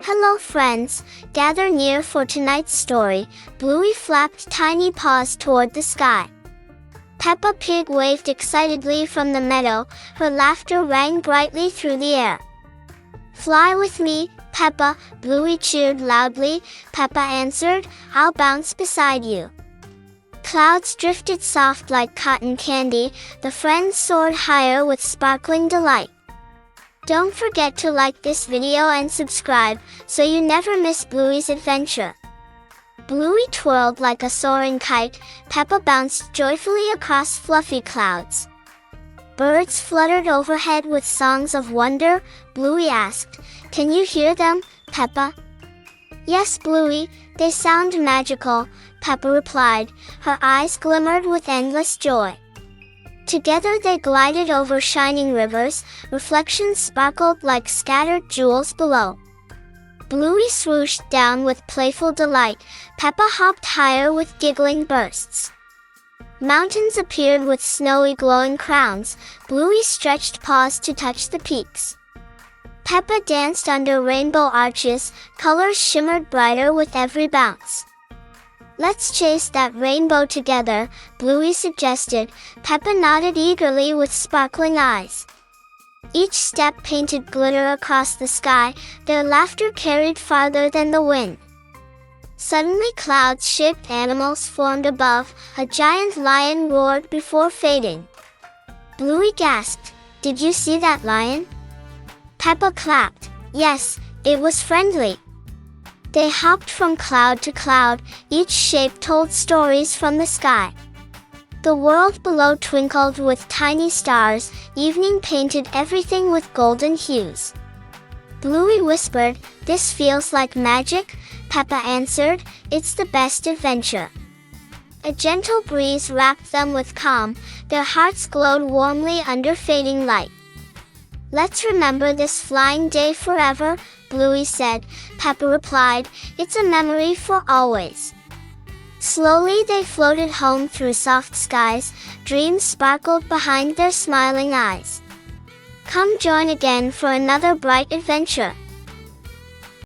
Hello friends, gather near for tonight's story. Bluey flapped tiny paws toward the sky. Peppa Pig waved excitedly from the meadow, her laughter rang brightly through the air. Fly with me, Peppa, Bluey cheered loudly. Peppa answered, I'll bounce beside you. Clouds drifted soft like cotton candy, the friends soared higher with sparkling delight. Don't forget to like this video and subscribe, so you never miss Bluey's adventure. Bluey twirled like a soaring kite, Peppa bounced joyfully across fluffy clouds. Birds fluttered overhead with songs of wonder. Bluey asked, Can you hear them, Peppa? Yes, Bluey, they sound magical, Peppa replied, her eyes glimmered with endless joy. Together they glided over shining rivers, reflections sparkled like scattered jewels below. Bluey swooshed down with playful delight, Peppa hopped higher with giggling bursts. Mountains appeared with snowy glowing crowns, Bluey stretched paws to touch the peaks. Peppa danced under rainbow arches, colors shimmered brighter with every bounce. Let's chase that rainbow together, Bluey suggested. Peppa nodded eagerly with sparkling eyes. Each step painted glitter across the sky, their laughter carried farther than the wind. Suddenly cloud-shaped animals formed above, a giant lion roared before fading. Bluey gasped, Did you see that lion? Peppa clapped, Yes, it was friendly. They hopped from cloud to cloud, each shape told stories from the sky. The world below twinkled with tiny stars, evening painted everything with golden hues. Bluey whispered, This feels like magic, Peppa answered, It's the best adventure. A gentle breeze wrapped them with calm, their hearts glowed warmly under fading light. Let's remember this flying day forever, Bluey said. Peppa replied, It's a memory for always. Slowly they floated home through soft skies, dreams sparkled behind their smiling eyes. Come join again for another bright adventure.